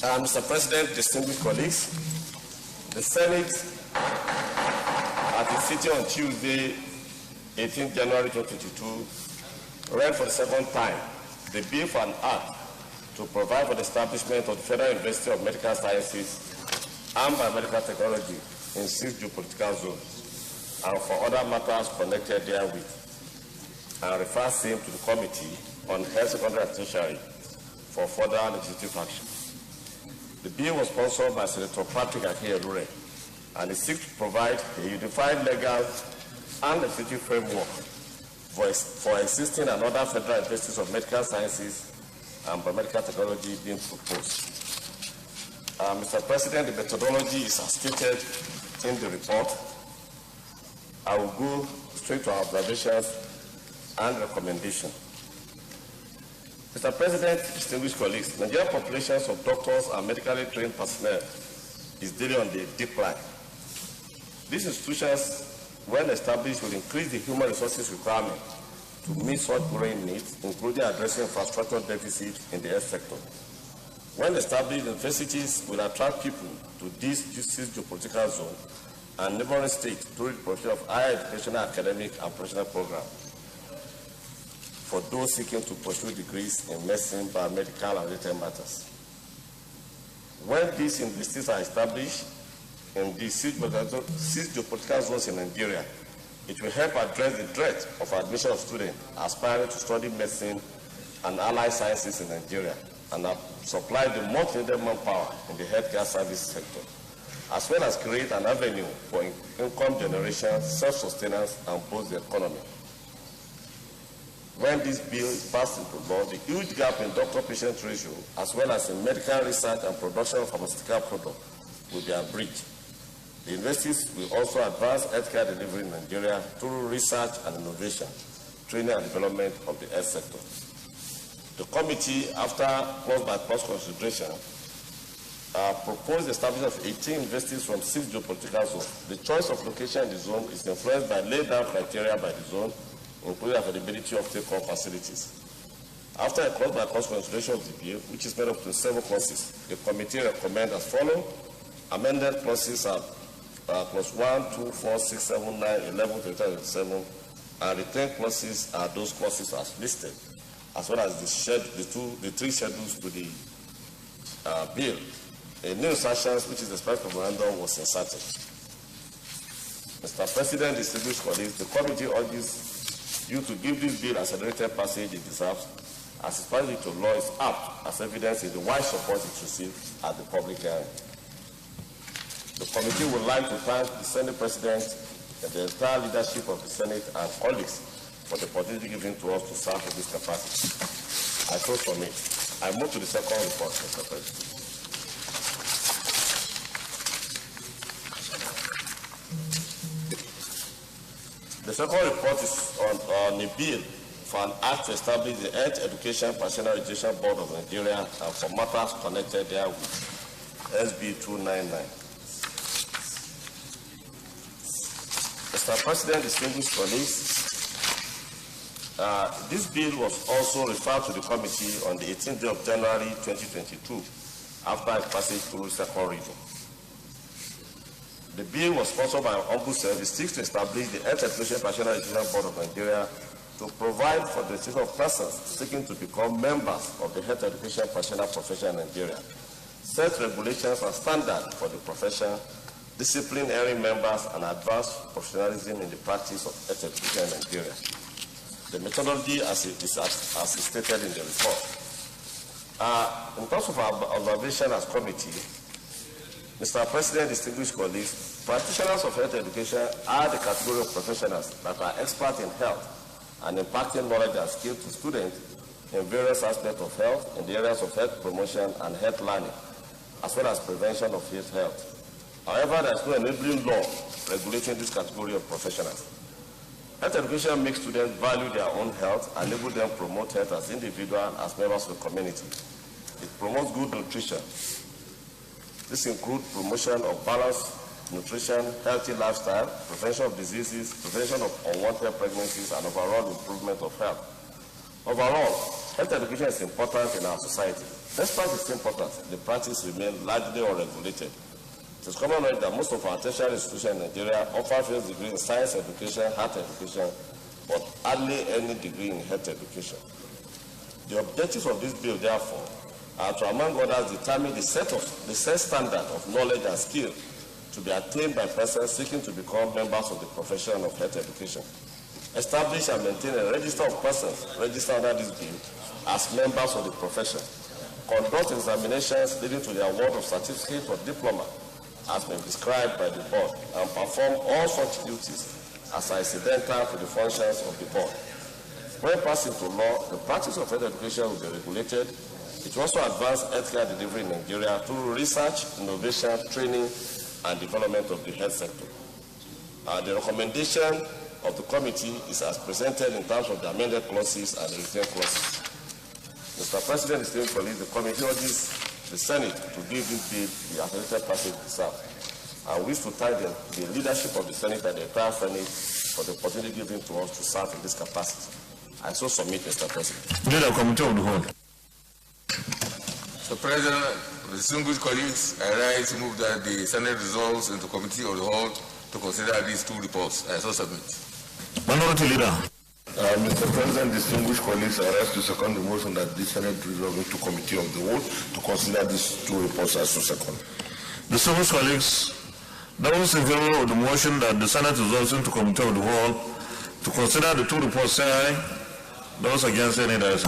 Mr. President, distinguished colleagues, the Senate, at its sitting on Tuesday, 18 January 2022, read for the second time the bill for an act to provide for the establishment of the Federal University of Medical Sciences and Biomedical Technology in 6 geopolitical zones and for other matters connected therewith, and refers same to the Committee on Health, Secondary and Tertiary for further legislative action. The bill was sponsored by Senator Patrick Akinyelure, and it seeks to provide a unified legal and legislative framework for existing and other federal universities of medical sciences and biomedical technology being proposed. Mr. President, the methodology is as stated in the report. I will go straight to our observations and recommendations. Mr. President, distinguished colleagues, Nigerian populations of doctors and medically trained personnel is daily on the decline. These institutions, when established, will increase the human resources requirement to meet such growing needs, including addressing infrastructure deficit in the health sector. When established, universities will attract people to these geopolitical zones and neighboring states through the provision of higher educational, academic, and professional programs for those seeking to pursue degrees in medicine, biomedical, and related matters. When these universities are established in the 6 geopolitical zones in Nigeria, it will help address the threat of admission of students aspiring to study medicine and allied sciences in Nigeria, and supply the much needed manpower in the healthcare service sector, as well as create an avenue for income generation, self-sustenance, and boost the economy. When this bill is passed into law, the huge gap in doctor-patient ratio, as well as in medical research and production of pharmaceutical products, will be abridged. The universities will also advance healthcare delivery in Nigeria through research and innovation, training and development of the health sector. The committee, after clause-by-clause consideration, proposed the establishment of 18 universities from 6 geopolitical zones. The choice of location in the zone is influenced by laid-down criteria by the zone, including availability of take-home facilities. After a clause-by-clause consideration of the bill, which is made up of 7 clauses, the committee recommends as follows. Amended clauses are clause 1, 2, 4, 6, 7, 9, 11, 13, 27, and retained clauses are those clauses as listed, as well as the 3 schedules to the bill. A new insertion, which is the special memorandum, was inserted. Mr. President, distinguished colleagues, the committee urges you to give this bill as a related passage it deserves, as its passage to law is apt as evidence in the wide support it received at the public hearing. The committee would like to thank the Senate President and the entire leadership of the Senate and colleagues for the opportunity given to us to serve in this capacity. I close from it. I move to the second report, Mr. President. The second report is on a bill for an act to establish the Health Education Professional Education Board of Nigeria and for matters connected therewith, SB 299. Mr. President, distinguished colleagues, this bill was also referred to the committee on the 18th day of January 2022 after its passage through second reading. The bill was sponsored by Ombudsman Service, seeks to establish the Health Education Professional Education Board of Nigeria to provide for the sake of persons seeking to become members of the Health Education Professional Profession in Nigeria, set regulations and standards for the profession, discipline erring members, and advance professionalism in the practice of health education in Nigeria. The methodology is stated in the report. In terms of our observation as committee, Mr. President, distinguished colleagues, practitioners of health education are the category of professionals that are experts in health and imparting knowledge and skill to students in various aspects of health, in the areas of health promotion and health learning, as well as prevention of ill health. However, there is no enabling law regulating this category of professionals. Health education makes students value their own health and enable them promote health as individuals and as members of the community. It promotes good nutrition. This includes promotion of balanced nutrition, healthy lifestyle, prevention of diseases, prevention of unwanted pregnancies, and overall improvement of health. Overall, health education is important in our society. Despite its importance, the practice remains largely unregulated. It is common knowledge that most of our tertiary institutions in Nigeria offer first degree in science education, health education, but hardly any degree in health education. The objectives of this bill, therefore, are to, among others, determine the set standard of knowledge and skill to be attained by persons seeking to become members of the profession of health education. Establish and maintain a register of persons registered under this bill as members of the profession. Conduct examinations leading to the award of certificate or diploma as been prescribed by the board, and perform all such duties as are incidental to the functions of the board. When passed into law, the practice of health education will be regulated. It will also advance healthcare delivery in Nigeria through research, innovation, training, and development of the health sector. The recommendation of the committee is as presented in terms of the amended clauses and the retained clauses. Mr. President, esteemed colleagues, the committee urges the Senate to give this bill the accelerated passage it deserves. I wish to thank the leadership of the Senate and the entire Senate for the opportunity given to us to serve in this capacity. I so submit, Mr. President. Leader, Committee of the Whole. Mr. President, distinguished colleagues, I rise to move that the Senate resolves into Committee of the Whole to consider these two reports. I so submit. Minority Leader. Mr. President, distinguished colleagues, I rise to second the motion that the Senate resolve into Committee of the Whole to consider these two reports as to second. Distinguished colleagues, those in favor of the motion that the Senate resolves into Committee of the Whole to consider the two reports say aye. Those against any ayes.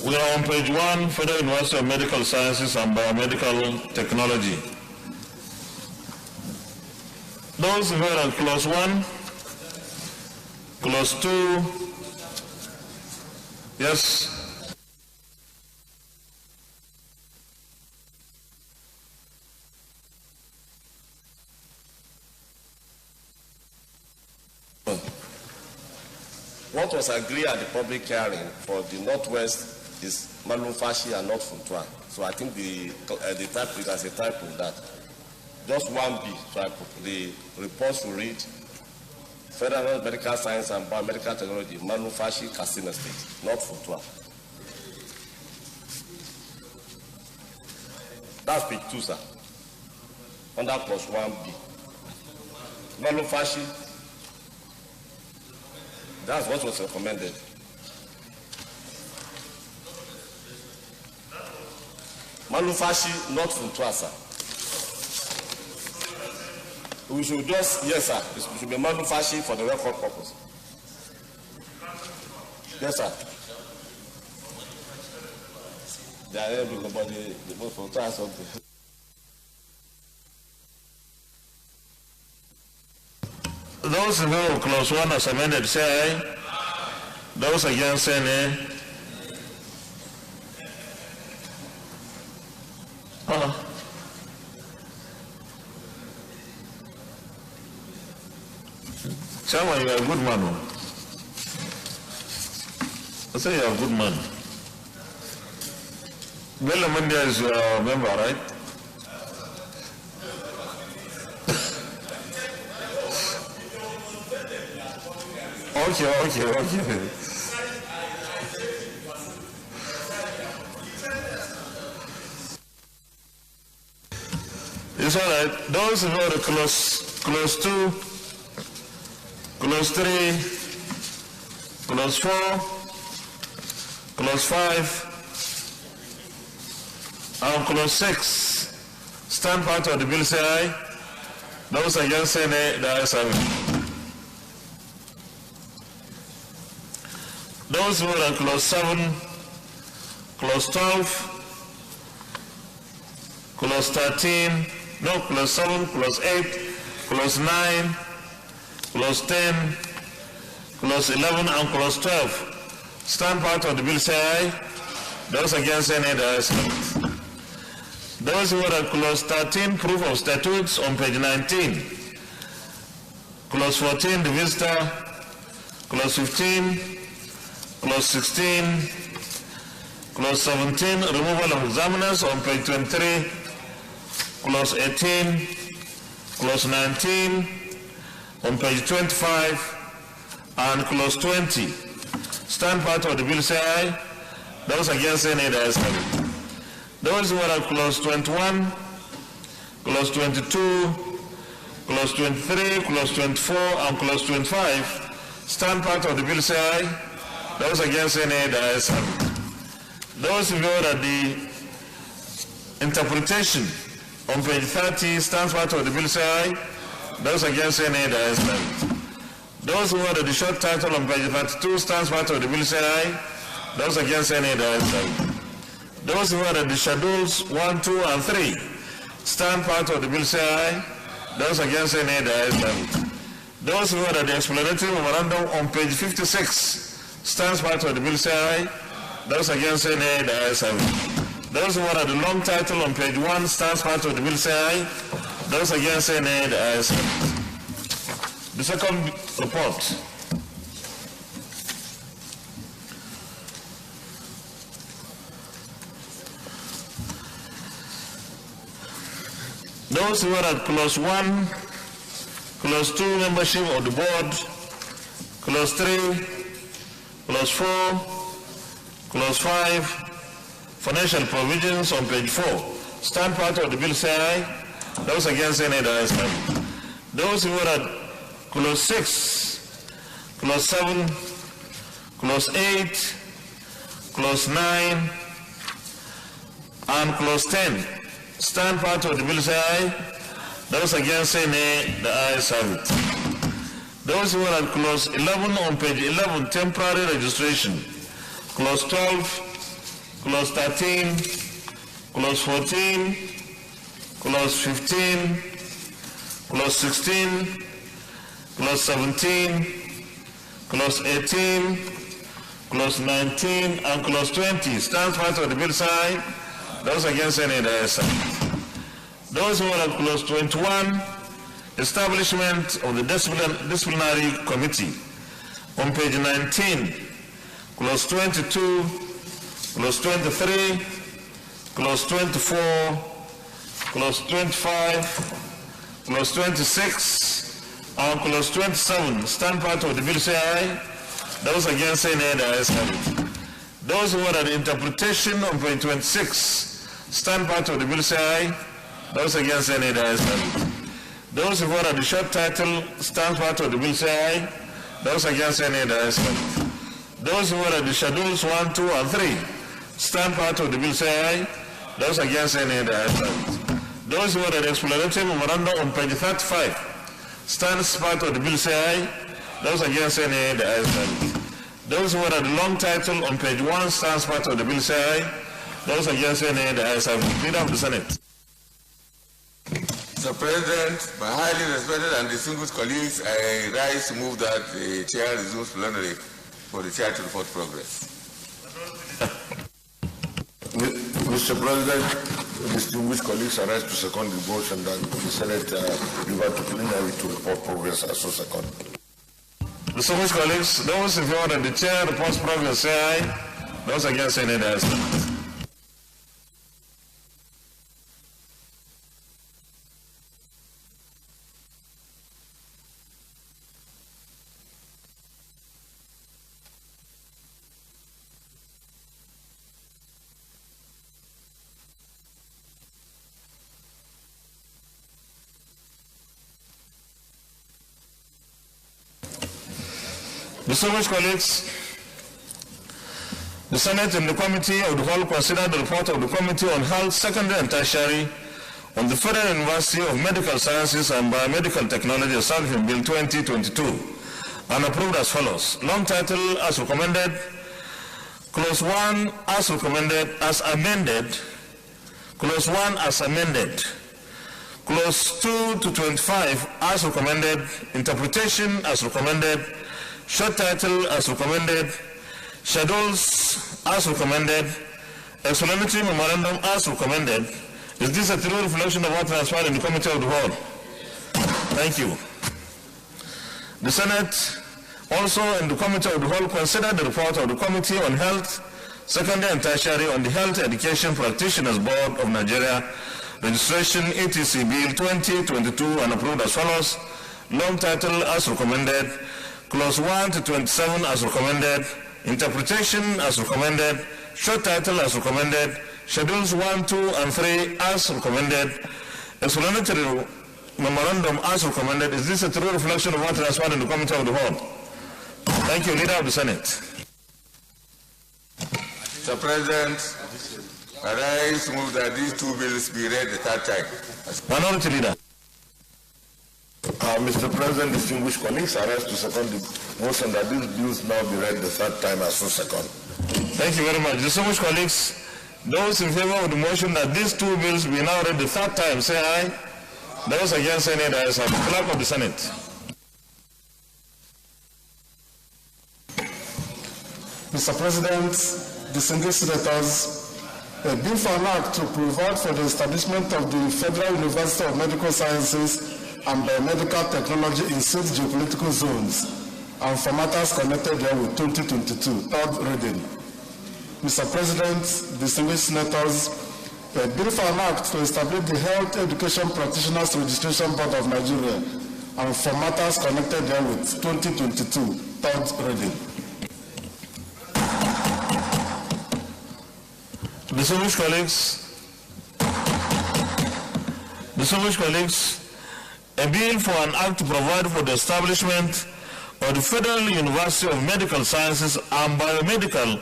We are on page 1, Federal University of Medical Sciences and Biomedical Technology. Those in favor of clause 1, clause 2, yes. What was agreed at the public hearing for the Northwest is Malumfashi and not Funtua. So I think the type, there's a type of that. Just 1B type. The report should read Federal Medical Science and Biomedical Technology, Malumfashi, Katsina State, not Funtua. That's page 2, sir. Under clause 1B. Malumfashi, that's what was recommended. Malumfashi, not Funtua, sir. We should just, yes, sir. It should be Malumfashi for the record purpose. Yes, sir. They are everybody, the both Funtua something. Those in favor of clause 1 as amended say aye. Those against say nay. Chairman, you are a good man. I say you are a good man. Bello Mandia is your member, right? Okay. It's all right. Those who know the clause 2, clause 3, clause 4, clause 5, and clause 6 stand part of the bill say aye. Those against say nay, the ayes have it. Those who are on clause 7, clause 12, clause 13, no, clause 7, clause 8, Clause 9, Clause 10, Clause 11, and Clause 12 stand part of the bill say aye. Those against say nay, the ayes have it. Those who are at Clause 13, proof of statutes on page 19. Clause 14, the visitor. Clause 15, Clause 16, Clause 17, removal of examiners on page 23. Clause 18, Clause 19 on page 25, and Clause 20 stand part of the bill say aye. Those against say nay, the ayes have it. Those who are at Clause 21, Clause 22, Clause 23, Clause 24, and Clause 25 stand part of the bill say aye. Those against say nay, the ayes have it. Those who vote at the interpretation on page 30 stands part of the bill say aye. Those against say nay, the ayes have it. Those who vote at the short title on page 32 stands part of the bill say aye. Those against say nay, the ayes have it. Those who vote at the schedules 1, 2, and 3 stand part of the bill say aye. Those against say nay, the ayes have it. Those who vote at the explanatory memorandum on page 56 stands part of the bill say aye. Those against say nay, the ayes have it. Those who are at the long title on page 1 stands part of the bill say aye. Those against say nay, the ayes have it. The second report. Those who are at Clause 1, Clause 2, membership of the board, Clause 3, Clause 4, Clause 5, financial provisions on page 4 stand part of the bill say aye. Those against say nay, the ayes have it. Those who are at Clause 6, Clause 7, Clause 8, Clause 9, and Clause 10 stand part of the bill say aye. Those against say nay, the ayes have it. Those who are at Clause 11 on page 11, temporary registration, Clause 12, Clause 13, Clause 14, Clause 15, Clause 16, Clause 17, Clause 18, Clause 19, and Clause 20 stands part of the bill say aye. Those against say nay, the ayes have it. Those who are at Clause 21, establishment of the disciplinary committee on page 19, Clause 22, Clause 23, Clause 24, Clause 25, Clause 26, and Clause 27 stand part of the bill say aye. Those against say nay, the ayes have it. Those who are at the interpretation on page 26 stand part of the bill say aye. Those against say nay, the ayes have it. Those who are at the short title stand part of the bill say aye. Those against say nay, the ayes have it. Those who are at the schedules 1, 2, and 3 stand part of the bill say aye. Those against say nay, the ayes have it. Those who are at the explanatory memorandum on page 35 stands part of the bill say aye. Those against say nay, the ayes have it. Those who are at the long title on page 1 stands part of the bill say aye. Those against say nay, the ayes have it. Leader of the Senate. Mr. President, my highly respected and distinguished colleagues, I rise to move that the chair resumes plenary for the chair to report progress. Mr. President, distinguished colleagues, I rise to second the motion that the Senate revert to plenary to report progress as so second. Distinguished colleagues, those in favor that the chair reports progress say aye. Those against say nay, the ayes have it. Distinguished colleagues, the Senate and the Committee of the Whole considered the report of the Committee on Health, Secondary and Tertiary on the Federal University of Medical Sciences and Biomedical Technology Establishment Bill 2022 and approved as follows. Long title as recommended, Clause 1 as recommended, as amended, Clause 1 as amended, Clause 2 to 25 as recommended, interpretation as recommended, short title as recommended, schedules as recommended, explanatory memorandum as recommended. Is this a true reflection of what transpired in the Committee of the Whole? Thank you. The Senate also in the Committee of the Whole considered the report of the Committee on Health, Secondary and Tertiary on the Health Education Practitioners Board of Nigeria, registration ETC Bill 2022 and approved as follows. Long title as recommended, clause 1 to 27 as recommended, interpretation as recommended, short title as recommended, schedules 1, 2, and 3 as recommended, explanatory memorandum as recommended. Is this a true reflection of what transpired in the Committee of the Whole? Thank you, Leader of the Senate. Mr. President, I rise to move that these two bills be read the third time. Minority Leader. Mr. President, distinguished colleagues, I rise to second the motion that these bills now be read the third time as so second. Thank you very much. Distinguished colleagues, those in favor of the motion that these two bills be now read the third time, say aye. Those against, say nay. The ayes have it. Clerk of the Senate. Mr. President, distinguished senators, a bill for an act to provide for the establishment of the Federal University of Medical Sciences and Biomedical Technology in 6 geopolitical zones and for matters connected there with 2022, third reading. Mr. President, distinguished senators, a bill for an act to establish the Health Education Practitioners Registration Board of Nigeria and for matters connected there with 2022, third reading. Distinguished colleagues, a bill for an act to provide for the establishment of the Federal University of Medical Sciences and Biomedical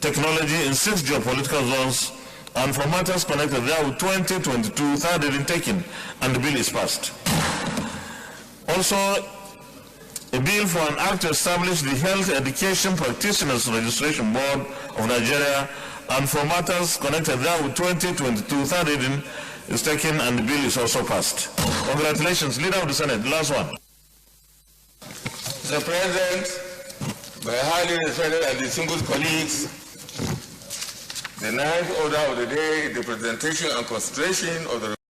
Technology in 6 geopolitical zones and for matters connected there with 2022, third reading taken, and the bill is passed. Also, a bill for an act to establish the Health Education Practitioners Registration Board of Nigeria and for matters connected there with 2022, third reading is taken and the bill is also passed. Congratulations, Leader of the Senate. The last one. Mr. President, my highly respected and distinguished colleagues, the ninth order of the day is the presentation and consideration of the